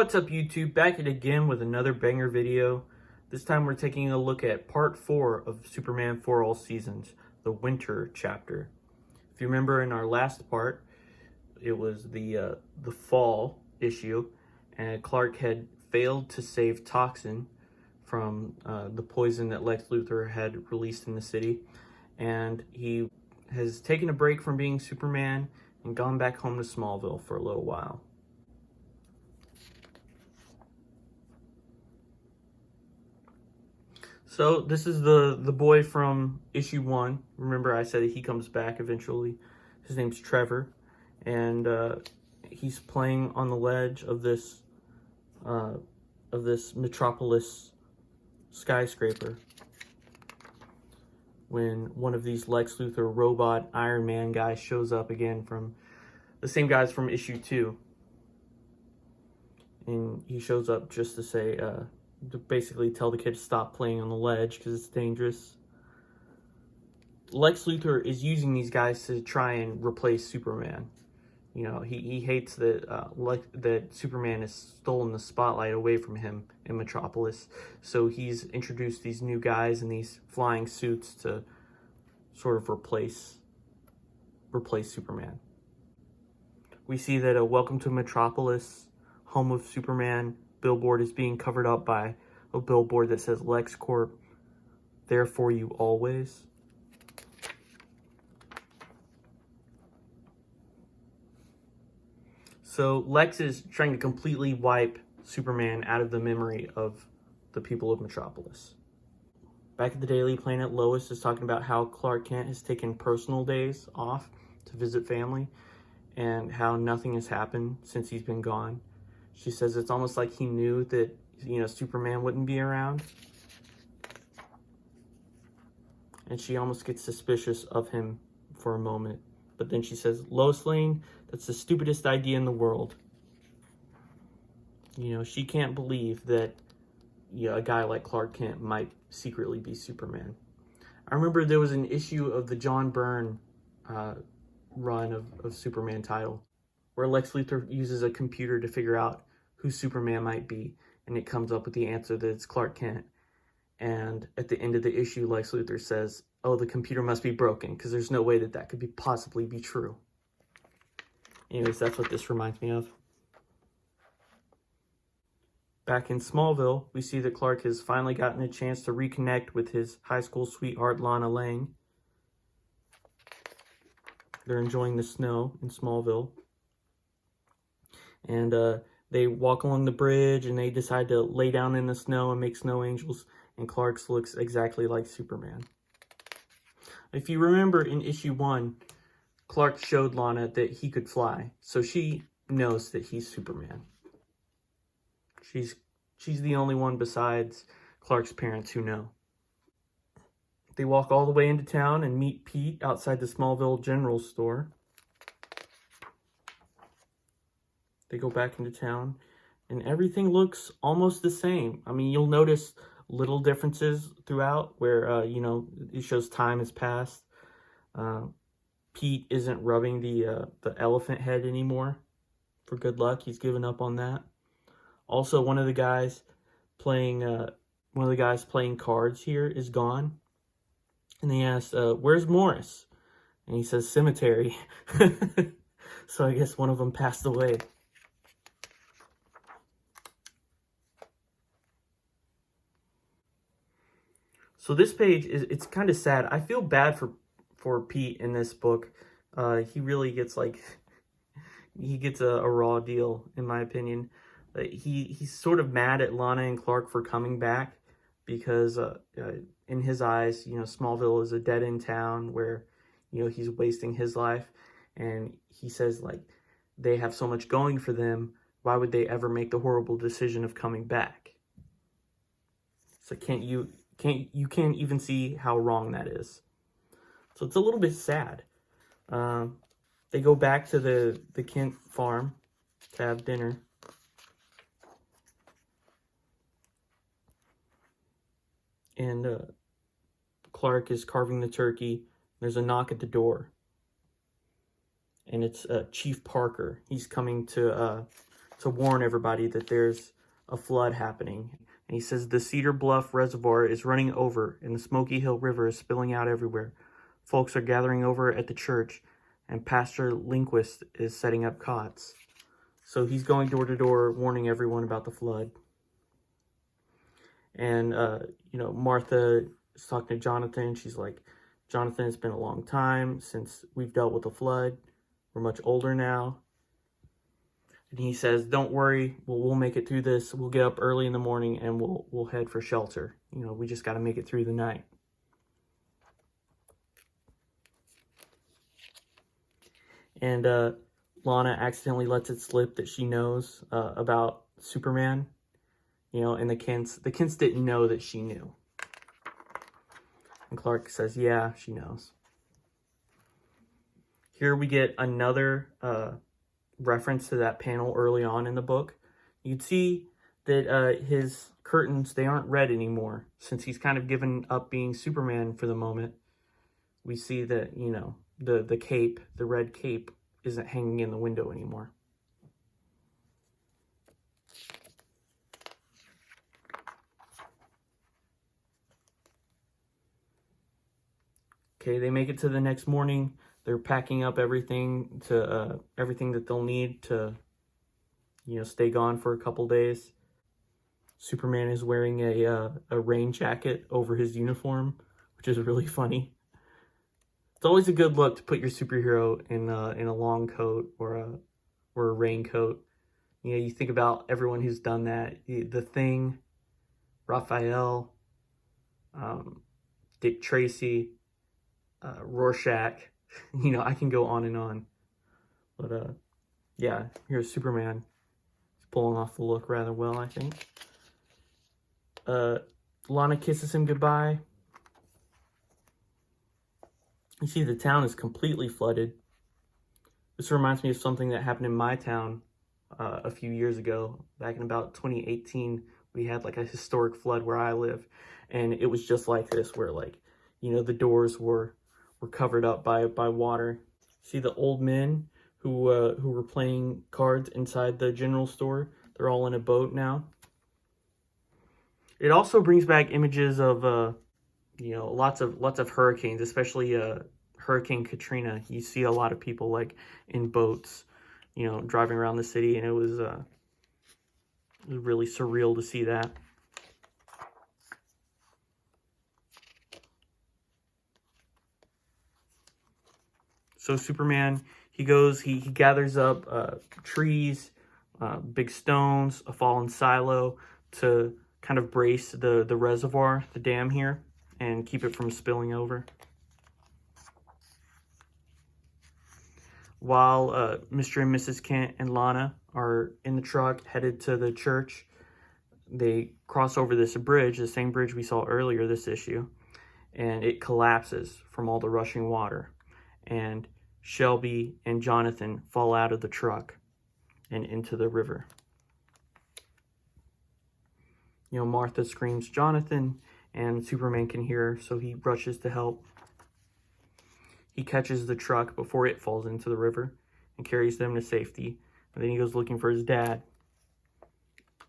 What's up, YouTube? Back at it again with another banger video. This time we're taking a look at part 4 of Superman for All Seasons, the winter chapter. If you remember in our last part, it was the fall issue, and Clark had failed to save Toxin from the poison that Lex Luthor had released in the city, and he has taken a break from being Superman and gone back home to Smallville for a little while. So this is the boy from issue 1. Remember I said he comes back eventually. His name's Trevor, and he's playing on the ledge of this metropolis skyscraper when one of these Lex Luthor robot Iron Man guys shows up again, from the same guys from issue 2. And he shows up just to say, to basically tell the kid to stop playing on the ledge because it's dangerous. Lex Luthor is using these guys to try and replace Superman. You know, he hates that that Superman has stolen the spotlight away from him in Metropolis. So he's introduced these new guys in these flying suits to sort of replace Superman. We see that a Welcome to Metropolis, home of Superman billboard is being covered up by a billboard that says LexCorp, there for you always. So Lex is trying to completely wipe Superman out of the memory of the people of Metropolis. Back at the Daily Planet, Lois is talking about how Clark Kent has taken personal days off to visit family and how nothing has happened since he's been gone. She says it's almost like he knew that, you know, Superman wouldn't be around. And she almost gets suspicious of him for a moment. But then she says, Lois Lane, that's the stupidest idea in the world. You know, she can't believe that, you know, a guy like Clark Kent might secretly be Superman. I remember there was an issue of the John Byrne run of Superman title, where Lex Luthor uses a computer to figure out who Superman might be, and it comes up with the answer that it's Clark Kent. And at the end of the issue, Lex Luthor says, oh, the computer must be broken, because there's no way that that could possibly be true. Anyways, that's what this reminds me of. Back in Smallville, we see that Clark has finally gotten a chance to reconnect with his high school sweetheart, Lana Lang. They're enjoying the snow in Smallville. And they walk along the bridge and they decide to lay down in the snow and make snow angels. And Clark's looks exactly like Superman. If you remember in issue 1, Clark showed Lana that he could fly. So she knows that he's Superman. She's the only one besides Clark's parents who know. They walk all the way into town and meet Pete outside the Smallville General Store. They go back into town, and everything looks almost the same. I mean, you'll notice little differences throughout where, you know, it shows time has passed. Pete isn't rubbing the elephant head anymore for good luck. He's given up on that. Also, one of the guys playing cards here is gone. And they asked, where's Morris? And he says, cemetery. So I guess one of them passed away. So this page it's kind of sad. I feel bad for Pete in this book. He really gets he gets a raw deal, in my opinion. He's sort of mad at Lana and Clark for coming back because in his eyes, you know, Smallville is a dead-end town where, you know, he's wasting his life. And he says, like, they have so much going for them. Why would they ever make the horrible decision of coming back? So you can't even see how wrong that is. So it's a little bit sad. They go back to the Kent farm to have dinner. And Clark is carving the turkey. There's a knock at the door. And it's Chief Parker. He's coming to to warn everybody that there's a flood happening. And he says the Cedar Bluff Reservoir is running over and the Smoky Hill River is spilling out everywhere. Folks are gathering over at the church and Pastor Lindquist is setting up cots. So he's going door to door warning everyone about the flood. And, Martha is talking to Jonathan. She's like, Jonathan, it's been a long time since we've dealt with the flood. We're much older now. And he says, don't worry, we'll make it through this. We'll get up early in the morning and we'll head for shelter. We just got to make it through the night. And Lana accidentally lets it slip that she knows about Superman. And the Kents didn't know that she knew. And Clark says, yeah, she knows. Here we get another reference to that panel early on in the book. You'd see that his curtains, they aren't red anymore. Since he's kind of given up being Superman for the moment, we see that, the cape, the red cape, isn't hanging in the window anymore. Okay, they make it to the next morning. They're packing up everything that they'll need to, stay gone for a couple days. Superman is wearing a rain jacket over his uniform, which is really funny. It's always a good look to put your superhero in a long coat or a raincoat. You think about everyone who's done that. The Thing, Raphael, Dick Tracy, Rorschach. I can go on and on. But yeah, here's Superman. He's pulling off the look rather well, I think. Lana kisses him goodbye. You see the town is completely flooded. This reminds me of something that happened in my town a few years ago. Back in about 2018, we had like a historic flood where I live. And it was just like this, where the doors were covered up by water. See the old men who were playing cards inside the general store? They're all in a boat now. It also brings back images of lots of hurricanes, especially Hurricane Katrina. You see a lot of people in boats, driving around the city, and it was really surreal to see that. So Superman, he gathers up trees, big stones, a fallen silo to kind of brace the reservoir, the dam here, and keep it from spilling over. While Mr. and Mrs. Kent and Lana are in the truck headed to the church, they cross over this bridge, the same bridge we saw earlier this issue, and it collapses from all the rushing water. And Shelby and Jonathan fall out of the truck and into the river. Martha screams, Jonathan, and Superman can hear her, so he rushes to help. He catches the truck before it falls into the river and carries them to safety. And then he goes looking for his dad.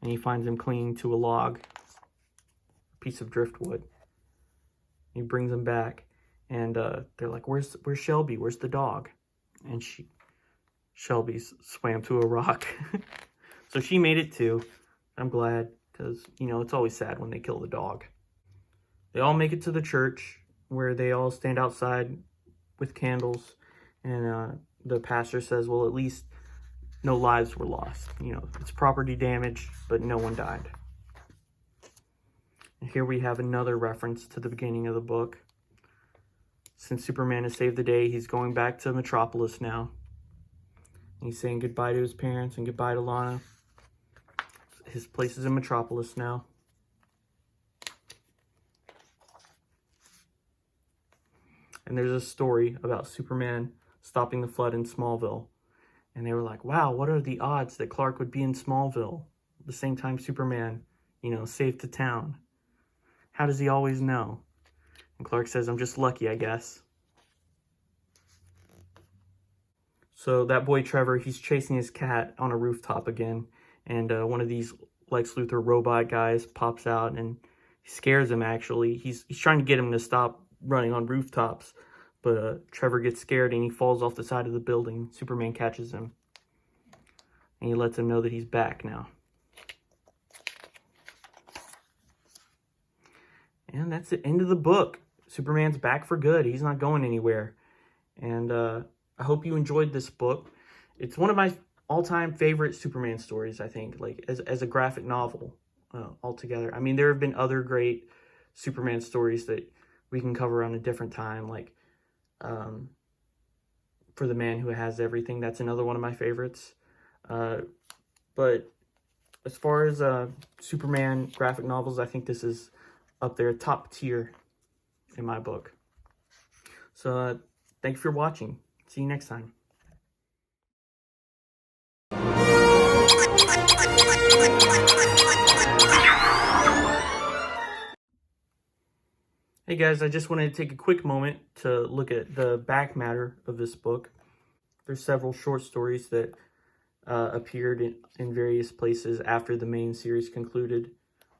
And he finds him clinging to a log, a piece of driftwood. He brings him back. And they're like, where's Shelby? Where's the dog? And Shelby swam to a rock. So she made it too. I'm glad, because, it's always sad when they kill the dog. They all make it to the church, where they all stand outside with candles. And the pastor says, well, at least no lives were lost. It's property damage, but no one died. And here we have another reference to the beginning of the book. Since Superman has saved the day, he's going back to Metropolis now. And he's saying goodbye to his parents and goodbye to Lana. His place is in Metropolis now. And there's a story about Superman stopping the flood in Smallville. And they were like, wow, what are the odds that Clark would be in Smallville at the same time Superman, saved the town? How does he always know? And Clark says, I'm just lucky, I guess. So that boy Trevor, he's chasing his cat on a rooftop again. and one of these Lex Luthor robot guys pops out and scares him. Actually, he's trying to get him to stop running on rooftops, but Trevor gets scared and he falls off the side of the building. Superman catches him, and he lets him know that he's back now. And that's the end of the book. Superman's back for good. He's not going anywhere. And I hope you enjoyed this book. It's one of my all-time favorite Superman stories, I think, like as a graphic novel altogether. I mean, there have been other great Superman stories that we can cover on a different time, like For the Man Who Has Everything. That's another one of my favorites. But as far as Superman graphic novels, I think this is up there, top tier in my book. So thank you for watching. See you next time. Hey guys, I just wanted to take a quick moment to look at the back matter of this book. There's several short stories that appeared in various places after the main series concluded.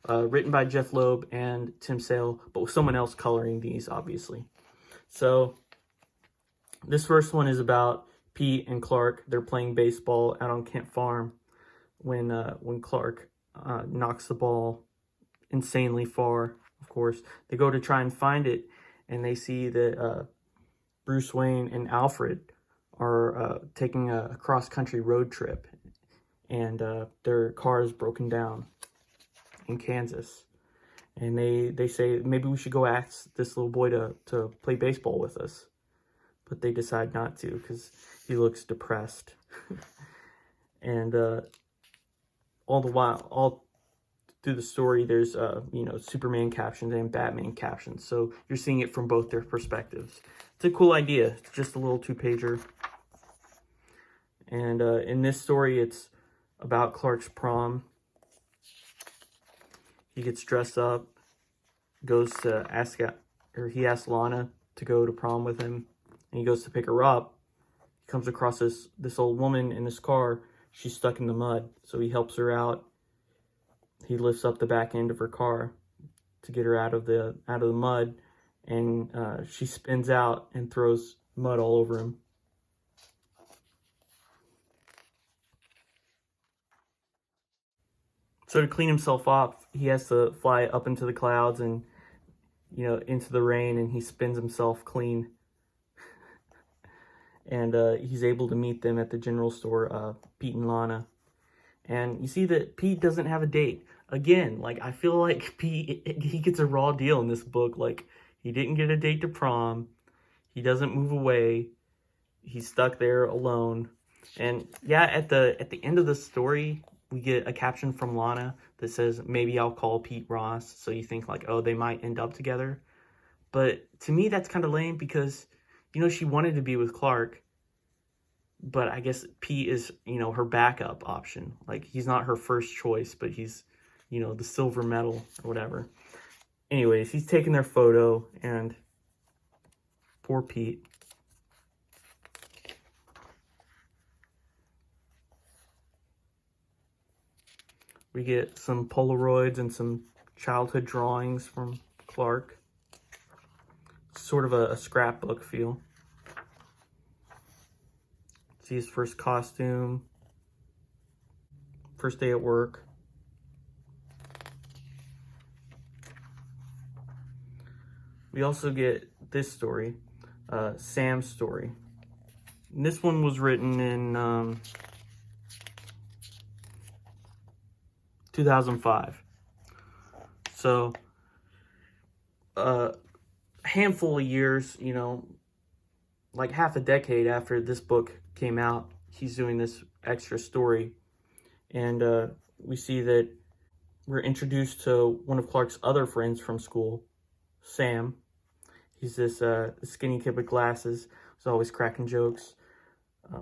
Written by Jeff Loeb and Tim Sale, but with someone else coloring these, obviously. So this first one is about Pete and Clark. They're playing baseball out on Kent Farm when Clark knocks the ball insanely far. Of course, they go to try and find it, and they see that Bruce Wayne and Alfred are taking a cross-country road trip, and their car is broken down in Kansas. And they say, maybe we should go ask this little boy to play baseball with us. But they decide not to, because he looks depressed. And all the while, all through the story, there's Superman captions and Batman captions, so you're seeing it from both their perspectives. It's a cool idea. It's just a little 2-pager. And in this story, it's about Clark's prom. He gets dressed up, goes to he asks Lana to go to prom with him, and he goes to pick her up. He comes across this old woman in his car. She's stuck in the mud, so he helps her out. He lifts up the back end of her car to get her out of the mud, and she spins out and throws mud all over him. So to clean himself off, he has to fly up into the clouds and into the rain, and he spins himself clean. And he's able to meet them at the general store, Pete and Lana. And you see that Pete doesn't have a date. Again, like, I feel like Pete, he gets a raw deal in this book. Like, he didn't get a date to prom. He doesn't move away. He's stuck there alone. And yeah, at the end of the story, we get a caption from Lana that says, maybe I'll call Pete Ross. So you think like, oh, they might end up together. But to me, that's kind of lame because, she wanted to be with Clark. But I guess Pete is, her backup option. Like, he's not her first choice, but he's, the silver medal or whatever. Anyways, he's taking their photo, and poor Pete. We get some Polaroids and some childhood drawings from Clark. Sort of a scrapbook feel. See his first costume, first day at work. We also get this story, Sam's story. And this one was written in 2005. So, a handful of years, like half a decade after this book came out, he's doing this extra story. And we see that we're introduced to one of Clark's other friends from school, Sam. He's this skinny kid with glasses. He's always cracking jokes.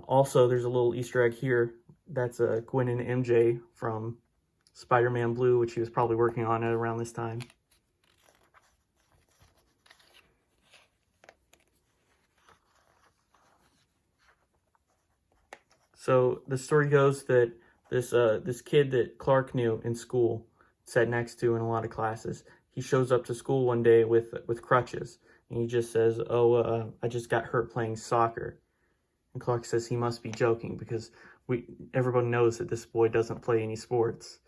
Also, there's a little Easter egg here. That's Gwen and MJ from Spider-Man Blue, which he was probably working on at around this time. So the story goes that This kid that Clark knew in school, sat next to in a lot of classes. He shows up to school one day with crutches, and he just says, "Oh, I just got hurt playing soccer." And Clark says he must be joking because everyone knows that this boy doesn't play any sports.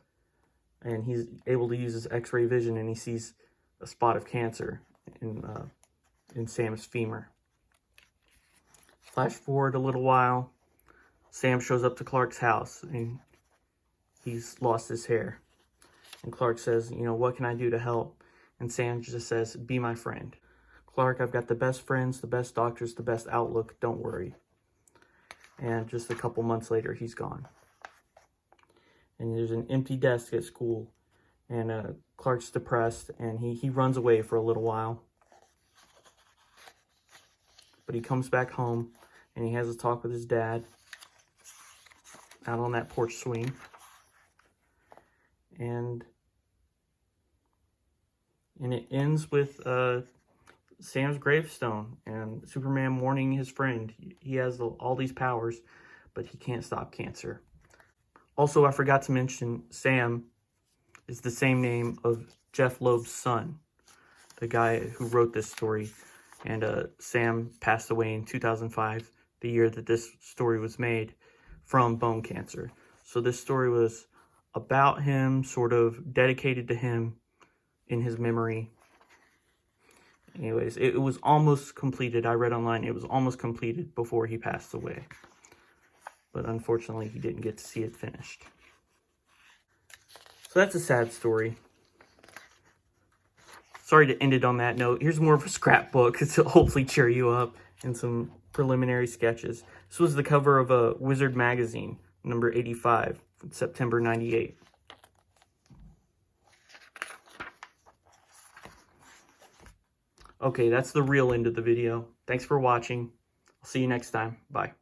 And he's able to use his X-ray vision, and he sees a spot of cancer in Sam's femur. Flash forward a little while. Sam shows up to Clark's house, and he's lost his hair. And Clark says, "What can I do to help?" And Sam just says, "Be my friend." "Clark, I've got the best friends, the best doctors, the best outlook. Don't worry." And just a couple months later, he's gone. And there's an empty desk at school. And Clark's depressed, and he runs away for a little while. But he comes back home, and he has a talk with his dad out on that porch swing. And it ends with Sam's gravestone and Superman warning his friend. He has all these powers, but he can't stop cancer. Also, I forgot to mention, Sam is the same name of Jeff Loeb's son, the guy who wrote this story. And Sam passed away in 2005, the year that this story was made, from bone cancer. So this story was about him, sort of dedicated to him in his memory. Anyways, it was almost completed. I read online it was almost completed before he passed away. But unfortunately, he didn't get to see it finished. So that's a sad story. Sorry to end it on that note. Here's more of a scrapbook to hopefully cheer you up, and some preliminary sketches. This was the cover of a Wizard magazine, number 85, from September 98. Okay, that's the real end of the video. Thanks for watching. I'll see you next time. Bye.